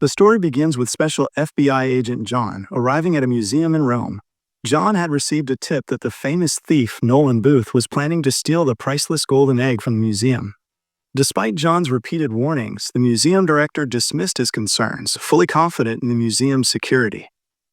The story begins with special FBI agent John arriving at a museum in Rome. John had received a tip that the famous thief Nolan Booth was planning to steal the priceless golden egg from the museum. Despite John's repeated warnings, the museum director dismissed his concerns, fully confident in the museum's security.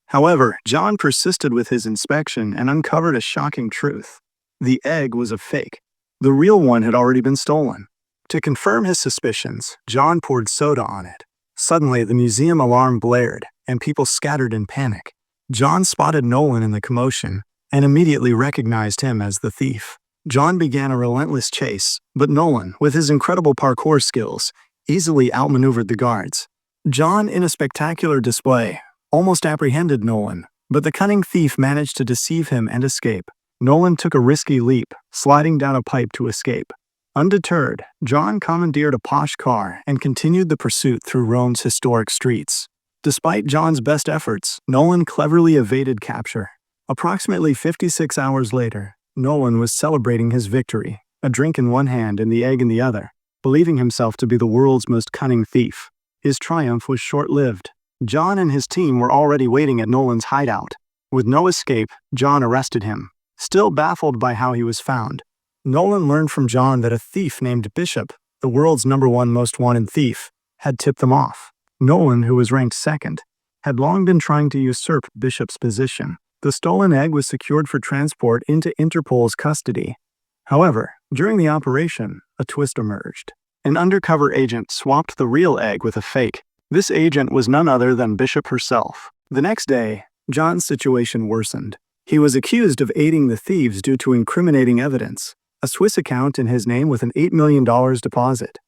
However, John persisted with his inspection and uncovered a shocking truth. The egg was a fake. The real one had already been stolen. To confirm his suspicions, John poured soda on it. Suddenly, the museum alarm blared, and people scattered in panic. John spotted Nolan in the commotion and immediately recognized him as the thief. John began a relentless chase, but Nolan, with his incredible parkour skills, easily outmaneuvered the guards. John, in a spectacular display, almost apprehended Nolan, but the cunning thief managed to deceive him and escape. Nolan took a risky leap, sliding down a pipe to escape. Undeterred, John commandeered a posh car and continued the pursuit through Rome's historic streets. Despite John's best efforts, Nolan cleverly evaded capture. Approximately 56 hours later, Nolan was celebrating his victory, a drink in one hand and the egg in the other, believing himself to be the world's most cunning thief. His triumph was short-lived. John and his team were already waiting at Nolan's hideout. With no escape, John arrested him, still baffled by how he was found. Nolan learned from John that a thief named Bishop, the world's #1 most wanted thief, had tipped them off. Nolan, who was ranked second, had long been trying to usurp Bishop's position. The stolen egg was secured for transport into Interpol's custody. However, during the operation, a twist emerged. An undercover agent swapped the real egg with a fake. This agent was none other than Bishop herself. The next day, John's situation worsened. He was accused of aiding the thieves due to incriminating evidence, a Swiss account in his name with an $8 million deposit.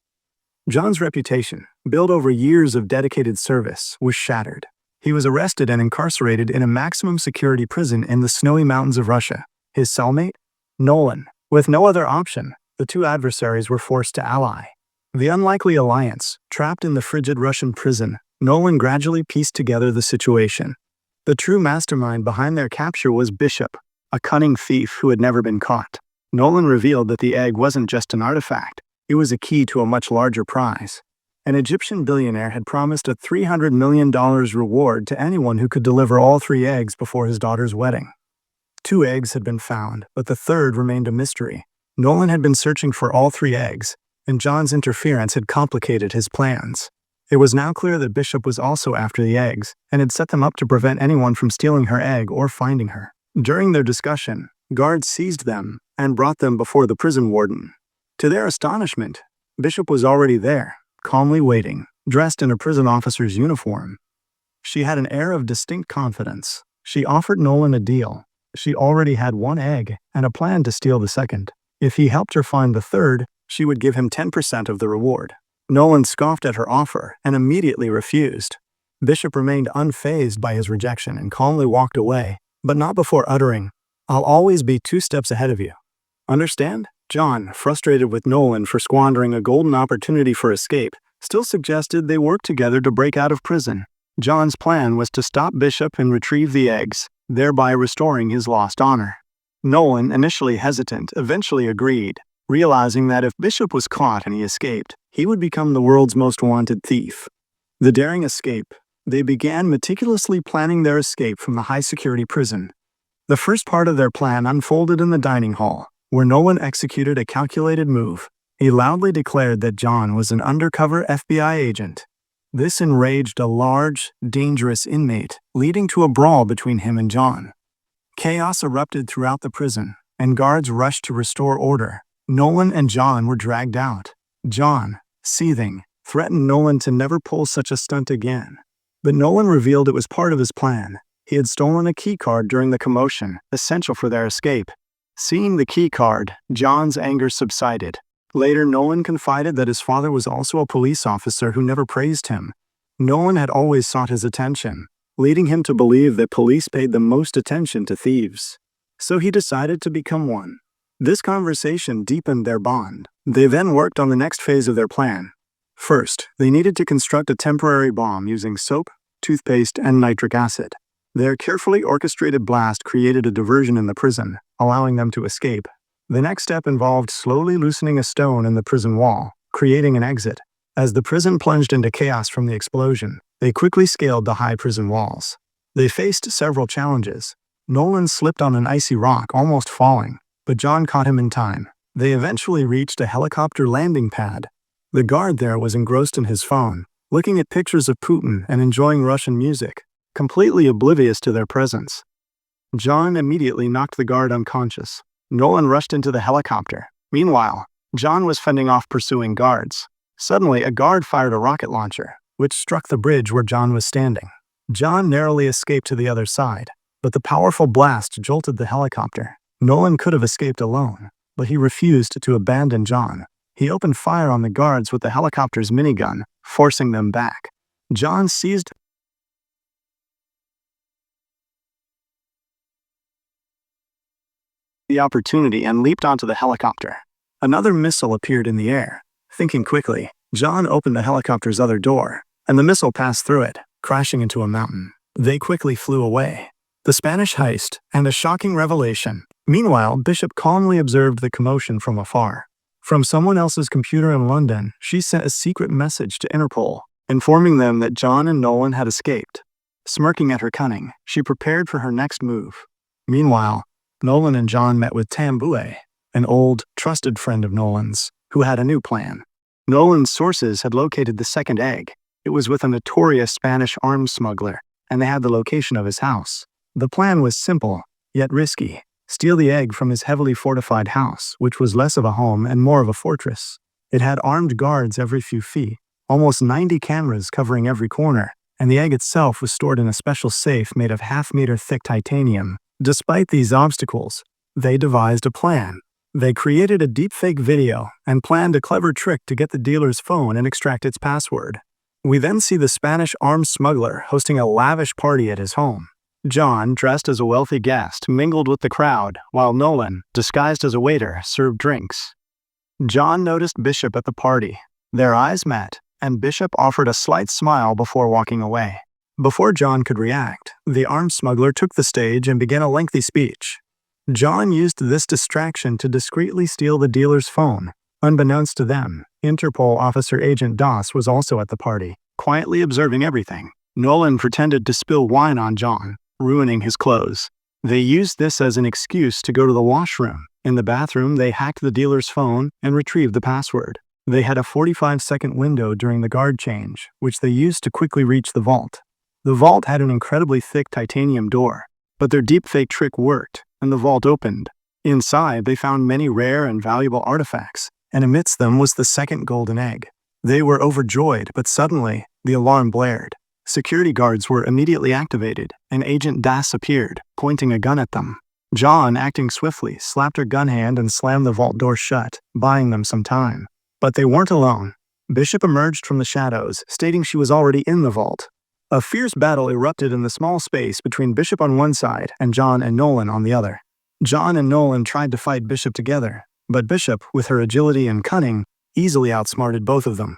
John's reputation, built over years of dedicated service, was shattered. He was arrested and incarcerated in a maximum security prison in the snowy mountains of Russia. His cellmate? Nolan. With no other option, the two adversaries were forced to ally. The unlikely alliance, trapped in the frigid Russian prison, Nolan gradually pieced together the situation. The true mastermind behind their capture was Bishop, a cunning thief who had never been caught. Nolan revealed that the egg wasn't just an artifact, it was a key to a much larger prize. An Egyptian billionaire had promised a $300 million reward to anyone who could deliver all 3 eggs before his daughter's wedding. 2 eggs had been found, but the third remained a mystery. Nolan had been searching for all 3 eggs, and John's interference had complicated his plans. It was now clear that Bishop was also after the eggs, and had set them up to prevent anyone from stealing her egg or finding her. During their discussion, guards seized them and brought them before the prison warden. To their astonishment, Bishop was already there, calmly waiting, dressed in a prison officer's uniform. She had an air of distinct confidence. She offered Nolan a deal. She already had 1 egg and a plan to steal the second. If he helped her find the third, she would give him 10% of the reward. Nolan scoffed at her offer and immediately refused. Bishop remained unfazed by his rejection and calmly walked away, but not before uttering, "I'll always be 2 steps ahead of you. Understand?" John, frustrated with Nolan for squandering a golden opportunity for escape, still suggested they work together to break out of prison. John's plan was to stop Bishop and retrieve the eggs, thereby restoring his lost honor. Nolan, initially hesitant, eventually agreed, realizing that if Bishop was caught and he escaped, he would become the world's most wanted thief. The daring escape, they began meticulously planning their escape from the high-security prison. The first part of their plan unfolded in the dining hall, where Nolan executed a calculated move. He loudly declared that John was an undercover FBI agent. This enraged a large, dangerous inmate, leading to a brawl between him and John. Chaos erupted throughout the prison, and guards rushed to restore order. Nolan and John were dragged out. John, seething, threatened Nolan to never pull such a stunt again. But Nolan revealed it was part of his plan. He had stolen a key card during the commotion, essential for their escape. Seeing the key card, John's anger subsided. Later, Nolan confided that his father was also a police officer who never praised him. Nolan had always sought his attention, leading him to believe that police paid the most attention to thieves. So he decided to become one. This conversation deepened their bond. They then worked on the next phase of their plan. First, they needed to construct a temporary bomb using soap, toothpaste, and nitric acid. Their carefully orchestrated blast created a diversion in the prison, allowing them to escape. The next step involved slowly loosening a stone in the prison wall, creating an exit. As the prison plunged into chaos from the explosion, They quickly scaled the high prison walls. They faced several challenges. Nolan slipped on an icy rock, almost falling, but John caught him in time. They eventually reached a helicopter landing pad. The guard there was engrossed in his phone, looking at pictures of Putin and enjoying Russian music, completely oblivious to their presence. John immediately knocked the guard unconscious. Nolan rushed into the helicopter. Meanwhile, John was fending off pursuing guards. Suddenly, a guard fired a rocket launcher, which struck the bridge where John was standing. John narrowly escaped to the other side, but the powerful blast jolted the helicopter. Nolan could have escaped alone, but he refused to abandon John. He opened fire on the guards with the helicopter's minigun, forcing them back. John seized the opportunity and leaped onto the helicopter. Another missile appeared in the air. Thinking quickly, John opened the helicopter's other door, and the missile passed through it, crashing into a mountain. They quickly flew away. The Spanish heist and a shocking revelation. Meanwhile, Bishop calmly observed the commotion from afar. From someone else's computer in London, she sent a secret message to Interpol, informing them that John and Nolan had escaped. Smirking at her cunning, she prepared for her next move. Meanwhile, Nolan and John met with Tambue, an old, trusted friend of Nolan's, who had a new plan. Nolan's sources had located the second egg. It was with a notorious Spanish arms smuggler, and they had the location of his house. The plan was simple, yet risky. Steal the egg from his heavily fortified house, which was less of a home and more of a fortress. It had armed guards every few feet, almost 90 cameras covering every corner, and the egg itself was stored in a special safe made of half-meter-thick titanium. Despite these obstacles, they devised a plan. They created a deepfake video and planned a clever trick to get the dealer's phone and extract its password. We then see the Spanish arms smuggler hosting a lavish party at his home. John, dressed as a wealthy guest, mingled with the crowd, while Nolan, disguised as a waiter, served drinks. John noticed Bishop at the party. Their eyes met, and Bishop offered a slight smile before walking away. Before John could react, the arms smuggler took the stage and began a lengthy speech. John used this distraction to discreetly steal the dealer's phone. Unbeknownst to them, Interpol officer Agent Das was also at the party, quietly observing everything. Nolan pretended to spill wine on John, ruining his clothes. They used this as an excuse to go to the washroom. In the bathroom, they hacked the dealer's phone and retrieved the password. They had a 45-second window during the guard change, which they used to quickly reach the vault. The vault had an incredibly thick titanium door, but their deepfake trick worked, and the vault opened. Inside, they found many rare and valuable artifacts, and amidst them was the second golden egg. They were overjoyed, but suddenly, the alarm blared. Security guards were immediately activated, and Agent Das appeared, pointing a gun at them. John, acting swiftly, slapped her gun hand and slammed the vault door shut, buying them some time. But they weren't alone. Bishop emerged from the shadows, stating she was already in the vault. A fierce battle erupted in the small space between Bishop on one side and John and Nolan on the other. John and Nolan tried to fight Bishop together, but Bishop, with her agility and cunning, easily outsmarted both of them.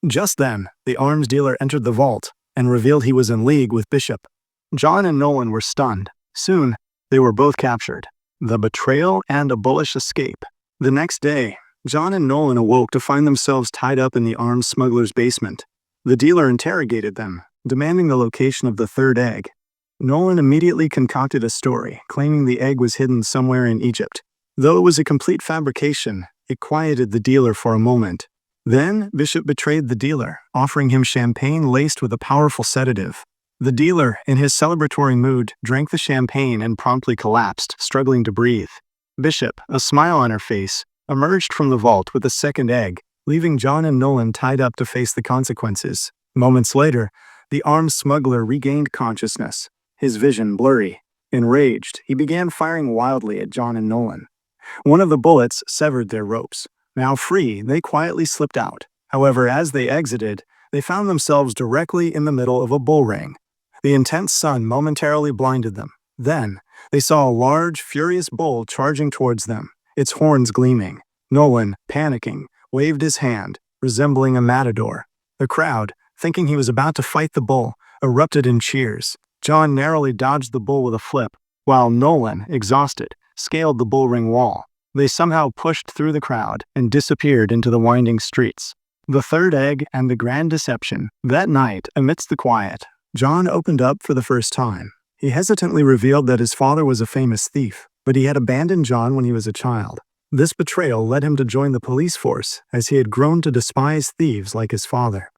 Just then, the arms dealer entered the vault and revealed he was in league with Bishop. John and Nolan were stunned. Soon, they were both captured. The betrayal and a bullish escape. The next day, John and Nolan awoke to find themselves tied up in the arms smuggler's basement. The dealer interrogated them, demanding the location of the third egg. Nolan immediately concocted a story, claiming the egg was hidden somewhere in Egypt. Though it was a complete fabrication, it quieted the dealer for a moment. Then, Bishop betrayed the dealer, offering him champagne laced with a powerful sedative. The dealer, in his celebratory mood, drank the champagne and promptly collapsed, struggling to breathe. Bishop, a smile on her face, emerged from the vault with the second egg, leaving John and Nolan tied up to face the consequences. Moments later, the armed smuggler regained consciousness, his vision blurry. Enraged, he began firing wildly at John and Nolan. One of the bullets severed their ropes. Now free, they quietly slipped out. However, as they exited, they found themselves directly in the middle of a bull ring. The intense sun momentarily blinded them. Then, they saw a large, furious bull charging towards them, its horns gleaming. Nolan, panicking, waved his hand, resembling a matador. The crowd, thinking he was about to fight the bull, erupted in cheers. John narrowly dodged the bull with a flip, while Nolan, exhausted, scaled the bull ring wall. They somehow pushed through the crowd and disappeared into the winding streets. The Third Egg and the Grand Deception. That night, amidst the quiet, John opened up for the first time. He hesitantly revealed that his father was a famous thief, but he had abandoned John when he was a child. This betrayal led him to join the police force, as he had grown to despise thieves like his father.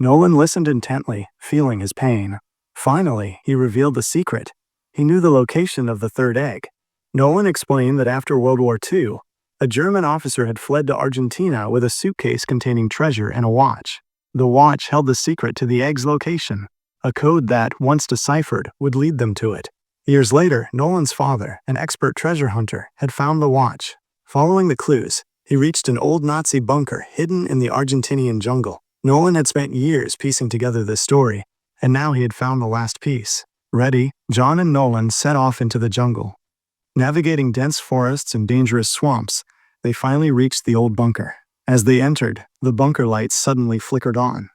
Nolan listened intently, feeling his pain. Finally, he revealed the secret. He knew the location of the third egg. Nolan explained that after World War II, a German officer had fled to Argentina with a suitcase containing treasure and a watch. The watch held the secret to the egg's location, a code that, once deciphered, would lead them to it. Years later, Nolan's father, an expert treasure hunter, had found the watch. Following the clues, he reached an old Nazi bunker hidden in the Argentinian jungle. Nolan had spent years piecing together this story, and now he had found the last piece. Ready, John and Nolan set off into the jungle. Navigating dense forests and dangerous swamps, they finally reached the old bunker. As they entered, the bunker lights suddenly flickered on.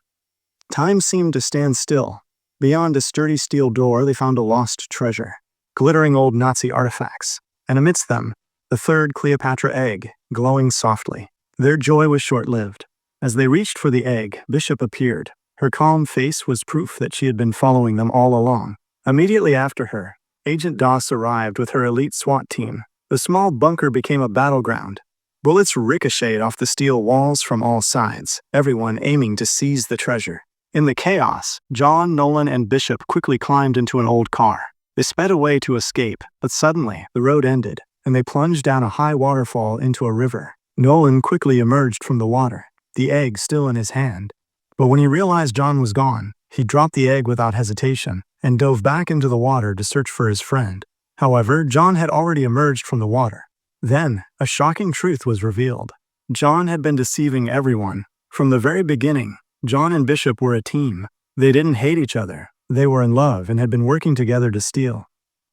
Time seemed to stand still. Beyond a sturdy steel door, they found a lost treasure, glittering old Nazi artifacts, and amidst them, the third Cleopatra egg, glowing softly. Their joy was short-lived. As they reached for the egg, Bishop appeared. Her calm face was proof that she had been following them all along. Immediately after her, Agent Doss arrived with her elite SWAT team. The small bunker became a battleground. Bullets ricocheted off the steel walls from all sides, everyone aiming to seize the treasure. In the chaos, John, Nolan, and Bishop quickly climbed into an old car. They sped away to escape, but suddenly, the road ended, and they plunged down a high waterfall into a river. Nolan quickly emerged from the water, the egg still in his hand. But when he realized John was gone, he dropped the egg without hesitation and dove back into the water to search for his friend. However, John had already emerged from the water. Then, a shocking truth was revealed. John had been deceiving everyone. From the very beginning, John and Bishop were a team. They didn't hate each other. They were in love and had been working together to steal.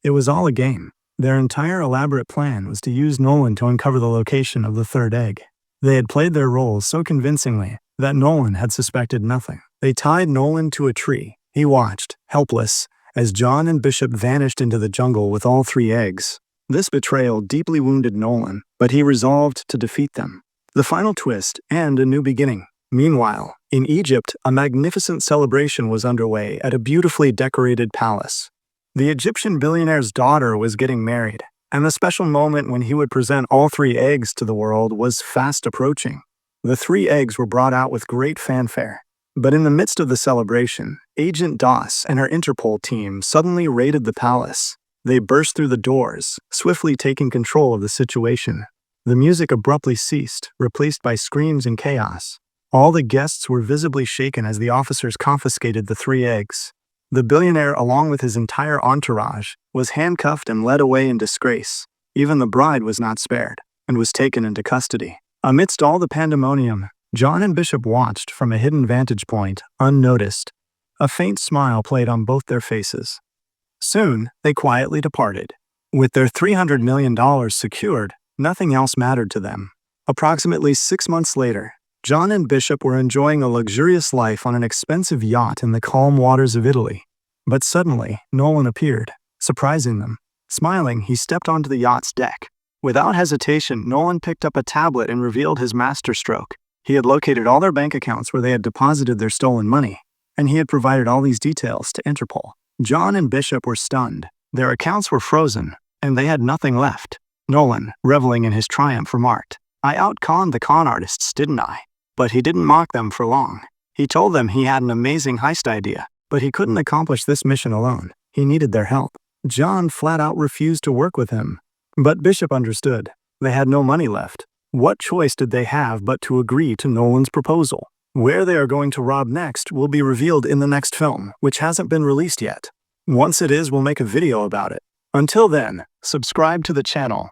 It was all a game. Their entire elaborate plan was to use Nolan to uncover the location of the third egg. They had played their roles so convincingly that Nolan had suspected nothing. They tied Nolan to a tree. He watched, helpless, as John and Bishop vanished into the jungle with all three eggs. This betrayal deeply wounded Nolan, but he resolved to defeat them. The final twist and a new beginning. Meanwhile, in Egypt, a magnificent celebration was underway at a beautifully decorated palace. The Egyptian billionaire's daughter was getting married, and the special moment when he would present all three eggs to the world was fast approaching. The three eggs were brought out with great fanfare. But in the midst of the celebration, Agent Doss and her Interpol team suddenly raided the palace. They burst through the doors, swiftly taking control of the situation. The music abruptly ceased, replaced by screams and chaos. All the guests were visibly shaken as the officers confiscated the three eggs. The billionaire, along with his entire entourage, was handcuffed and led away in disgrace. Even the bride was not spared, and was taken into custody. Amidst all the pandemonium, John and Bishop watched from a hidden vantage point, unnoticed. A faint smile played on both their faces. Soon, they quietly departed. With their $300 million secured, nothing else mattered to them. Approximately 6 months later, John and Bishop were enjoying a luxurious life on an expensive yacht in the calm waters of Italy. But suddenly, Nolan appeared, surprising them. Smiling, he stepped onto the yacht's deck. Without hesitation, Nolan picked up a tablet and revealed his masterstroke. He had located all their bank accounts where they had deposited their stolen money, and he had provided all these details to Interpol. John and Bishop were stunned. Their accounts were frozen, and they had nothing left. Nolan, reveling in his triumph, remarked, "I outconned the con artists, didn't I?" But he didn't mock them for long. He told them he had an amazing heist idea, but he couldn't accomplish this mission alone. He needed their help. John flat out refused to work with him. But Bishop understood. They had no money left. What choice did they have but to agree to Nolan's proposal? Where they are going to rob next will be revealed in the next film, which hasn't been released yet. Once it is, we'll make a video about it. Until then, subscribe to the channel.